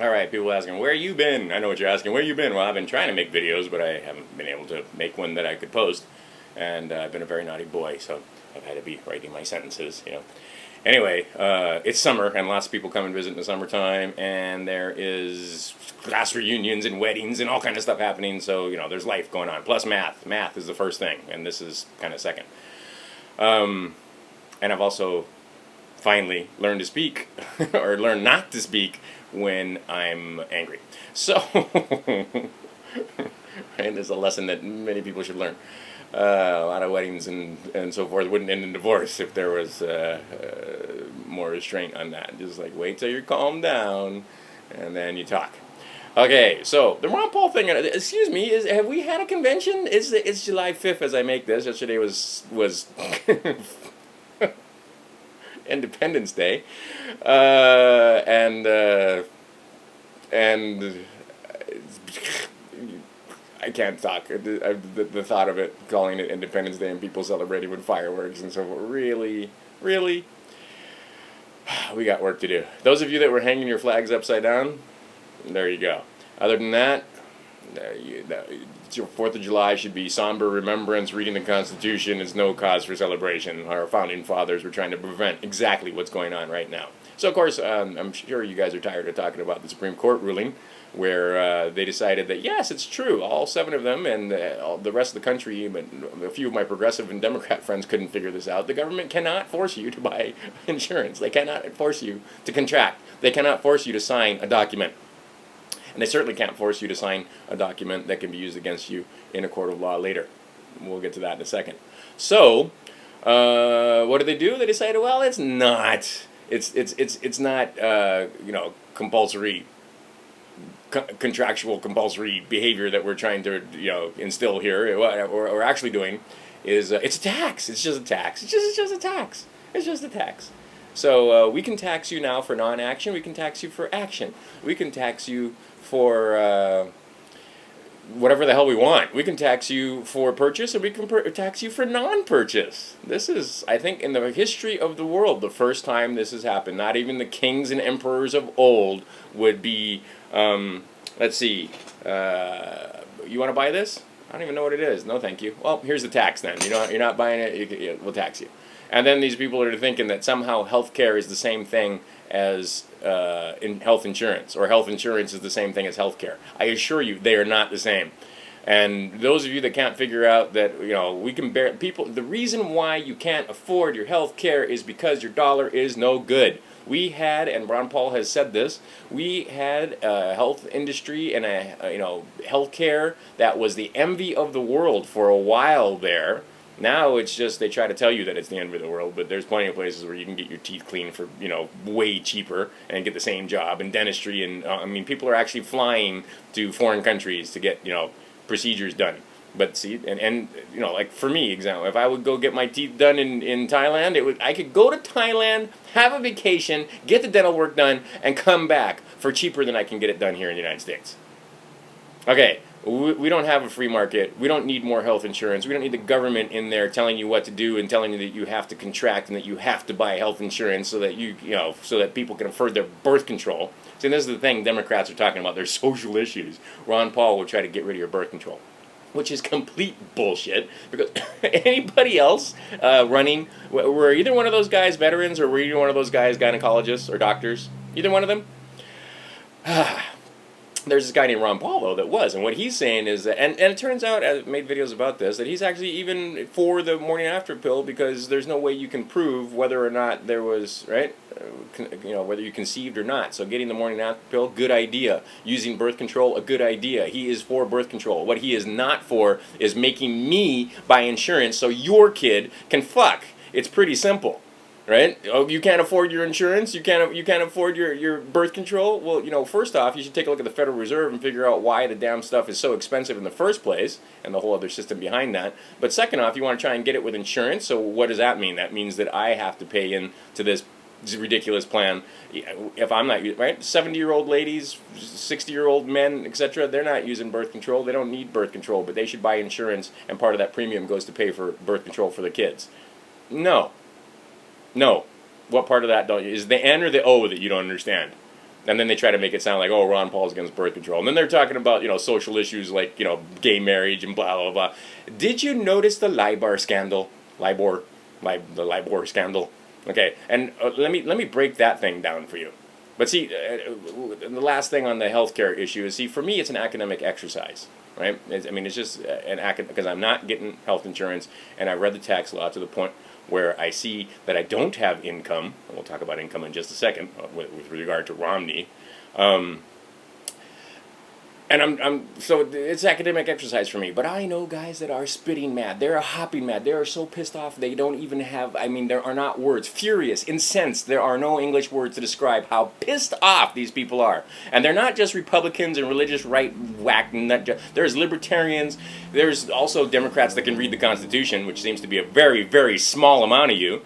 All right, people asking, where you been? I know what you're asking. Where you been? Well, I've been trying to make videos, but I haven't been able to make one that I could post. And I've been a very naughty boy, so I've had to be writing my sentences. Anyway, it's summer, and lots of people come and visit in the summertime, and there is class reunions and weddings and all kind of stuff happening. So, there's life going on. Plus math. Math is the first thing, and this is kind of second. And I've also finally learned to speak, or learn not to speak, when I'm angry. So, and there's a lesson that many people should learn. A lot of weddings and so forth wouldn't end in divorce if there was more restraint on that. Just like wait till you're calmed down, and then you talk. Okay, so the Ron Paul thing. Excuse me, have we had a convention? It's July 5th as I make this. Yesterday was Independence Day, and I can't talk. The thought of it, calling it Independence Day and people celebrating with fireworks and so forth, really, we got work to do. Those of you that were hanging your flags upside down, there you go. Other than that, your 4th of July should be somber remembrance, reading the Constitution is no cause for celebration. Our founding fathers were trying to prevent exactly what's going on right now. So, of course, I'm sure you guys are tired of talking about the Supreme Court ruling where they decided that, yes, it's true, all 7 of them and all the rest of the country, but a few of my progressive and Democrat friends couldn't figure this out. The government cannot force you to buy insurance. They cannot force you to contract. They cannot force you to sign a document. And they certainly can't force you to sign a document that can be used against you in a court of law later. We'll get to that in a second. So, what do? They decided, well, it's not compulsory, contractual compulsory behavior that we're trying to instill here. What we're actually doing is it's a tax. It's just a tax. It's just a tax. It's just a tax. So we can tax you now for non-action. We can tax you for action. We can tax you for whatever the hell we want. We can tax you for purchase, and we can tax you for non-purchase. This is, I think, in the history of the world, the first time this has happened. Not even the kings and emperors of old would be, let's see, you want to buy this? I don't even know what it is. No, thank you. Well, here's the tax then. You're not buying it, we'll tax you. And then these people are thinking that somehow health care is the same thing as in health insurance, or health insurance is the same thing as health care. I assure you, they are not the same. And those of you that can't figure out that, we can bear people, the reason why you can't afford your health care is because your dollar is no good. We had, and Ron Paul has said this, we had a health industry and a health care that was the envy of the world for a while there. Now it's just they try to tell you that it's the end of the world, but there's plenty of places where you can get your teeth cleaned for way cheaper and get the same job, and dentistry, and people are actually flying to foreign countries to get procedures done. But see, and like for me, example, if I would go get my teeth done in Thailand, I could go to Thailand, have a vacation, get the dental work done, and come back for cheaper than I can get it done here in the United States. Okay. We don't have a free market. We don't need more health insurance. We don't need the government in there telling you what to do and telling you that you have to contract and that you have to buy health insurance so that so that people can afford their birth control. See, this is the thing Democrats are talking about. Their social issues. Ron Paul will try to get rid of your birth control, which is complete bullshit, because anybody else running, were either one of those guys veterans, or were either one of those guys gynecologists or doctors? Either one of them? There's this guy named Ron Paul, though, that was. And what he's saying is that, and it turns out, I've made videos about this, that he's actually even for the morning after pill, because there's no way you can prove whether or not there was, right? Whether you conceived or not. So getting the morning after pill, good idea. Using birth control, a good idea. He is for birth control. What he is not for is making me buy insurance so your kid can fuck. It's pretty simple. Right? Oh, you can't afford your insurance? You can't afford your birth control? Well, first off, you should take a look at the Federal Reserve and figure out why the damn stuff is so expensive in the first place, and the whole other system behind that. But second off, you want to try and get it with insurance, so what does that mean? That means that I have to pay into this ridiculous plan. If I'm not, right? 70-year-old ladies, 60-year-old men, etc., they're not using birth control. They don't need birth control, but they should buy insurance, and part of that premium goes to pay for birth control for the kids. No. What part of that is the N or the O that you don't understand? And then they try to make it sound like, oh, Ron Paul's against birth control. And then they're talking about, social issues like, gay marriage and blah, blah, blah. Did you notice the LIBOR scandal? The LIBOR scandal. Okay, and let me break that thing down for you. But see, the last thing on the healthcare issue is, for me, it's an academic exercise, right? It's just an academic, because I'm not getting health insurance, and I read the tax law to the point where I see that I don't have income, and we'll talk about income in just a second with regard to Romney. And so it's academic exercise for me. But I know guys that are spitting mad. They're hopping mad. They are so pissed off they don't even have, there are not words. Furious, incensed. There are no English words to describe how pissed off these people are. And they're not just Republicans and religious right whack. There's libertarians. There's also Democrats that can read the Constitution, which seems to be a very, very small amount of you.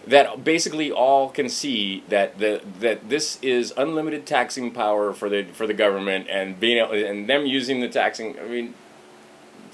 That basically all can see that this is unlimited taxing power for the government, and and them using the taxing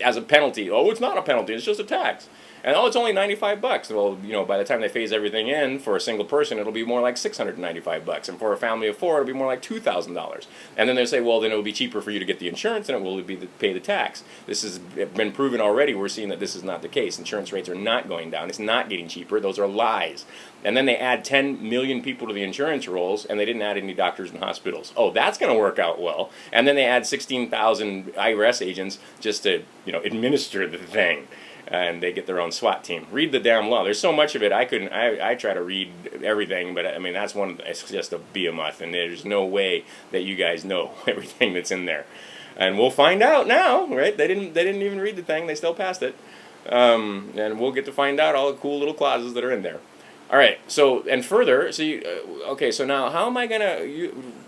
as a penalty. Oh, it's not a penalty; it's just a tax. And oh, it's only $95. Well, by the time they phase everything in for a single person, it'll be more like $695, and for a family of four, it'll be more like $2,000. And then they say, well, then it'll be cheaper for you to get the insurance, and it will be to pay the tax. This has been proven already. We're seeing that this is not the case. Insurance rates are not going down. It's not getting cheaper. Those are lies. And then they add 10 million people to the insurance rolls, and they didn't add any doctors and hospitals. Oh, that's going to work out well. And then they add 16,000 IRS agents just to, administer the thing. And they get their own SWAT team. Read the damn law. There's so much of it. I try to read everything, but that's one. It's just a behemoth, and there's no way that you guys know everything that's in there. And we'll find out now, right? They didn't even read the thing. They still passed it, and we'll get to find out all the cool little clauses that are in there. All right. So and further, okay. So now, how am I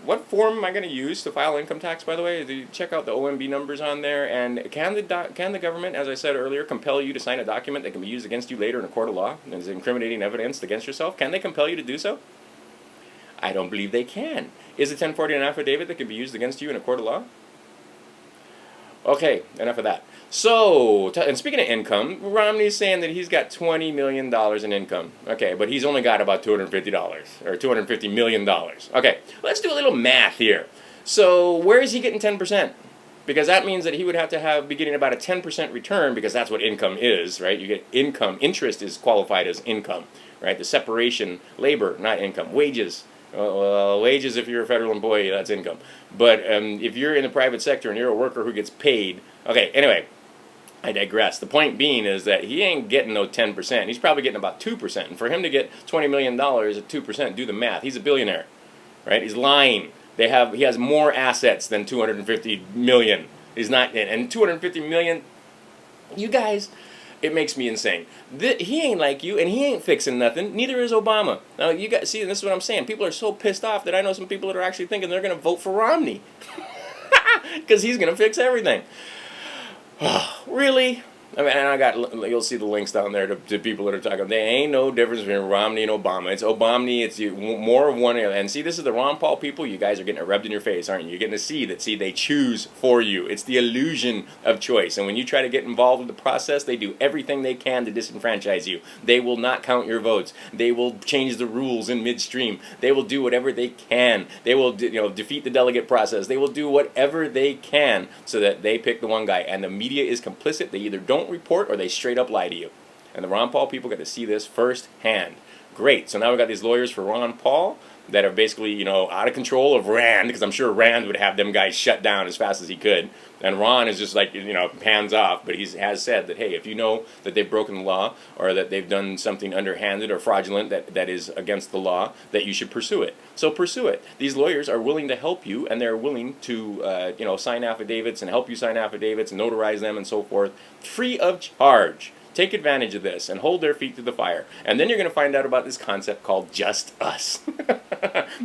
what form am I gonna use to file income tax? By the way, check out the OMB numbers on there. And can the government, as I said earlier, compel you to sign a document that can be used against you later in a court of law as incriminating evidence against yourself? Can they compel you to do so? I don't believe they can. Is a 1040 an affidavit that can be used against you in a court of law? Okay, enough of that. So, and speaking of income, Romney's saying that he's got $20 million in income. Okay, but he's only got about $250 or $250 million. Okay, let's do a little math here. So, where is he getting 10%? Because that means that he would have to be getting about a 10% return, because that's what income is, right? You get income. Interest is qualified as income, right? The separation, labor, not income. Wages. Well, wages, if you're a federal employee, that's income. But if you're in the private sector and you're a worker who gets paid, okay, anyway, I digress. The point being is that he ain't getting no 10%. He's probably getting about 2%. And for him to get $20 million at 2%, do the math. He's a billionaire, right? He's lying. He has more assets than $250 million. He's not, and $250 million, you guys, it makes me insane. He ain't like you, and he ain't fixing nothing. Neither is Obama. Now, you guys see, this is what I'm saying. People are so pissed off that I know some people that are actually thinking they're going to vote for Romney. Because he's going to fix everything. Really? And you'll see the links down there to people that are talking. There ain't no difference between Romney and Obama. It's Obama. It's more of one. And see, this is the Ron Paul people. You guys are getting it rubbed in your face, aren't you? You're getting to see that. See, they choose for you. It's the illusion of choice. And when you try to get involved with the process, they do everything they can to disenfranchise you. They will not count your votes. They will change the rules in midstream. They will do whatever they can. They will, defeat the delegate process. They will do whatever they can so that they pick the one guy. And the media is complicit. They either don't report or they straight up lie to you. And the Ron Paul people get to see this firsthand. Great. So now we've got these lawyers for Ron Paul that are basically, out of control of Rand, because I'm sure Rand would have them guys shut down as fast as he could. And Ron is just like, hands off. But he has said that, hey, if you know that they've broken the law or that they've done something underhanded or fraudulent that is against the law, that you should pursue it. So pursue it. These lawyers are willing to help you, and they're willing to, sign affidavits and help you sign affidavits and notarize them and so forth, free of charge. Take advantage of this and hold their feet to the fire. And then you're going to find out about this concept called just us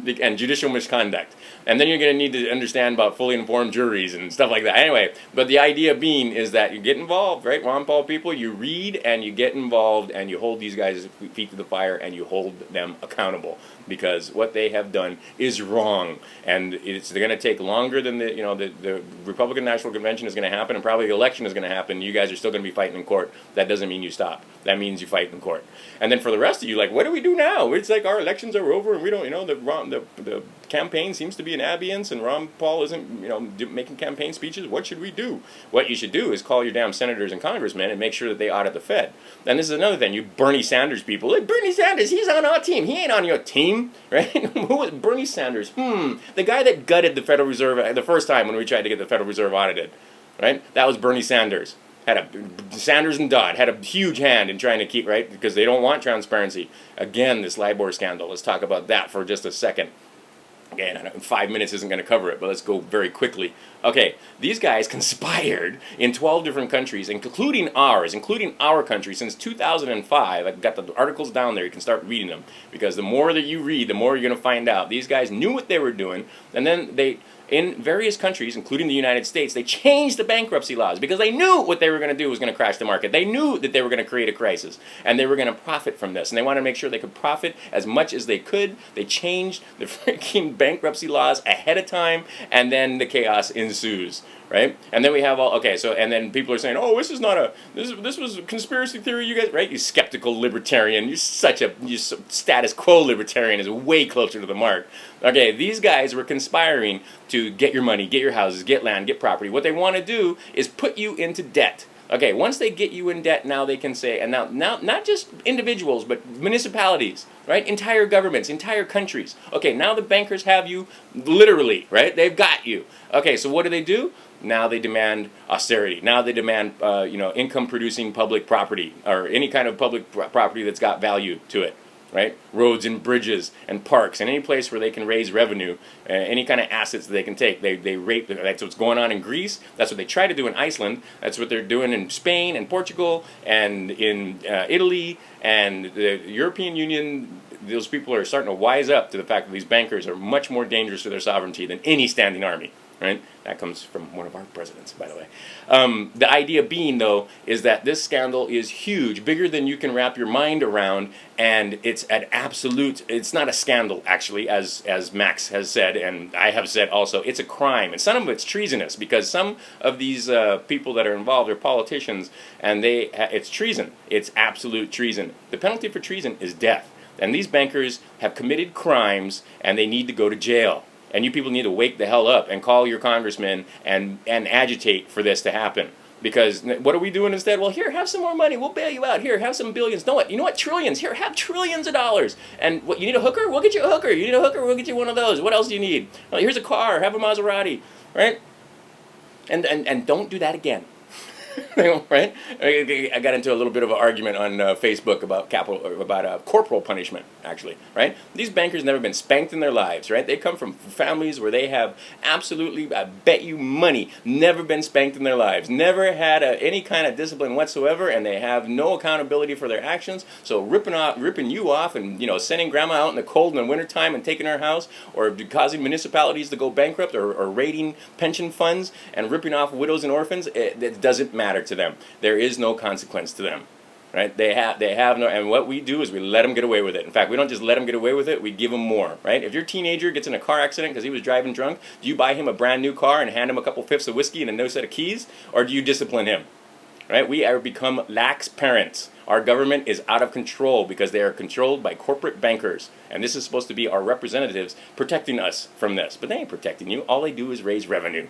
and judicial misconduct. And then you're going to need to understand about fully informed juries and stuff like that. Anyway, but the idea being is that you get involved, right? Ron Paul people, you read and you get involved and you hold these guys' feet to the fire and you hold them accountable. Because what they have done is wrong, and it's going to take longer than the Republican National Convention is going to happen, and probably the election is going to happen. You guys are still going to be fighting in court. That doesn't doesn't mean you stop. That means you fight in court. And then for the rest of you, like, what do we do now? It's like our elections are over, and we don't, the campaign seems to be in abeyance, and Ron Paul isn't, making campaign speeches. What should we do? What you should do is call your damn senators and congressmen and make sure that they audit the Fed. And this is another thing, you Bernie Sanders people. Like, Bernie Sanders, he's on our team. He ain't on your team, right? Who was Bernie Sanders? The guy that gutted the Federal Reserve the first time when we tried to get the Federal Reserve audited, right? That was Bernie Sanders. Sanders and Dodd had a huge hand in trying to keep, right? Because they don't want transparency. Again, this LIBOR scandal. Let's talk about that for just a second. Again, 5 minutes isn't going to cover it, but let's go very quickly. Okay, these guys conspired in 12 different countries, including our country, since 2005. I've got the articles down there. You can start reading them, because the more that you read, the more you're going to find out. These guys knew what they were doing, and then in various countries, including the United States, they changed the bankruptcy laws because they knew what they were going to do was going to crash the market. They knew that they were going to create a crisis, and they were going to profit from this. And they wanted to make sure they could profit as much as they could. They changed the freaking bankruptcy laws ahead of time, and then the chaos ensues. Right? And then we have and then people are saying, oh, this was a conspiracy theory, you guys, right? You skeptical libertarian, you status quo libertarian is way closer to the mark. Okay, these guys were conspiring to get your money, get your houses, get land, get property. What they want to do is put you into debt. Okay, once they get you in debt, now they can say, and now not just individuals, but municipalities, right? Entire governments, entire countries. Okay, now the bankers have you literally, right? They've got you. Okay, so what do? Now they demand austerity. Now they demand, income-producing public property, or any kind of public property that's got value to it, right? Roads and bridges and parks and any place where they can raise revenue, any kind of assets that they can take. They rape. That's what's going on in Greece. That's what they try to do in Iceland. That's what they're doing in Spain and Portugal and in Italy and the European Union. Those people are starting to wise up to the fact that these bankers are much more dangerous to their sovereignty than any standing army. Right? That comes from one of our presidents, by the way. The idea being, though, is that this scandal is huge, bigger than you can wrap your mind around, and it's it's not a scandal, actually, as Max has said, and I have said also, it's a crime. And some of it's treasonous, because some of these people that are involved are politicians, and it's treason. It's absolute treason. The penalty for treason is death. And these bankers have committed crimes, and they need to go to jail. And you people need to wake the hell up and call your congressmen and agitate for this to happen. Because what are we doing instead? Well, here, have some more money. We'll bail you out. Here, have some billions. You know what? Trillions. Here, have trillions of dollars. And what, you need a hooker? We'll get you a hooker. You need a hooker? We'll get you one of those. What else do you need? Well, here's a car. Have a Maserati. Right? And don't do that again. Right? I got into a little bit of an argument on Facebook about corporal punishment, actually, right? These bankers never been spanked in their lives, right? They come from families where they have absolutely, I bet you money, never been spanked in their lives, never had any kind of discipline whatsoever, and they have no accountability for their actions. So ripping you off and sending grandma out in the cold in the wintertime and taking her house, or causing municipalities to go bankrupt, or raiding pension funds and ripping off widows and orphans, it doesn't matter to them. There is no consequence to them, right? They have no, and what we do is we let them get away with it. In fact, we don't just let them get away with it, we give them more, right? If your teenager gets in a car accident because he was driving drunk, do you buy him a brand new car and hand him a couple fifths of whiskey and a no set of keys, or do you discipline him, right? We are become lax parents. Our government is out of control because they are controlled by corporate bankers, and this is supposed to be our representatives protecting us from this, but they ain't protecting you. All they do is raise revenue.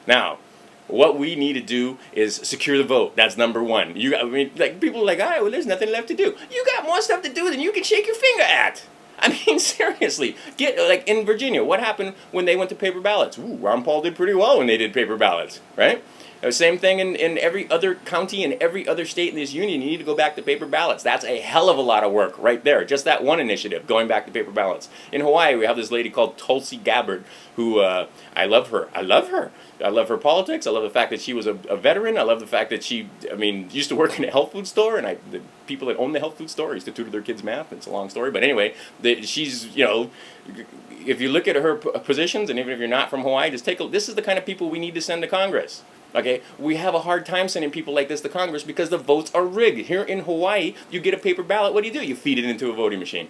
Now, what we need to do is secure the vote. That's number one. People are like, all right, well, there's nothing left to do. You got more stuff to do than you can shake your finger at. I mean, seriously. Like in Virginia, what happened when they went to paper ballots? Ooh, Ron Paul did pretty well when they did paper ballots, right? The same thing in every other county and every other state in this union. You need to go back to paper ballots. That's a hell of a lot of work right there. Just that one initiative, going back to paper ballots. In Hawaii, we have this lady called Tulsi Gabbard, who I love her. I love her politics. I love the fact that she was a veteran. I love the fact that she, used to work in a health food store, and the people that own the health food store used to tutor their kids math. It's a long story, but anyway, she's, if you look at her positions, and even if you're not from Hawaii, just this is the kind of people we need to send to Congress. Okay, we have a hard time sending people like this to Congress because the votes are rigged. Here in Hawaii, you get a paper ballot. What do? You feed it into a voting machine.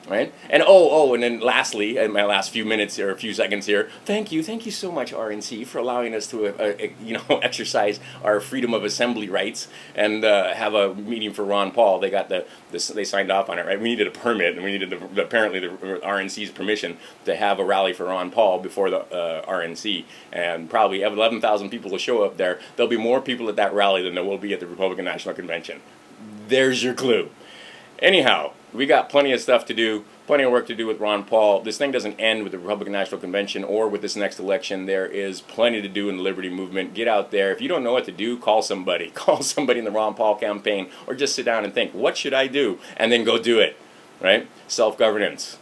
Right? And and then lastly, in my last few minutes or a few seconds here, thank you so much, RNC, for allowing us to exercise our freedom of assembly rights and have a meeting for Ron Paul. They got they signed off on it, right? We needed a permit, and we needed apparently the RNC's permission to have a rally for Ron Paul before the RNC, and probably 11,000 people will show up there. There'll be more people at that rally than there will be at the Republican National Convention. There's your clue. Anyhow, we got plenty of stuff to do, plenty of work to do with Ron Paul. This thing doesn't end with the Republican National Convention or with this next election. There is plenty to do in the Liberty Movement. Get out there. If you don't know what to do, call somebody. Call somebody in the Ron Paul campaign, or just sit down and think, what should I do? And then go do it, right? Self-governance.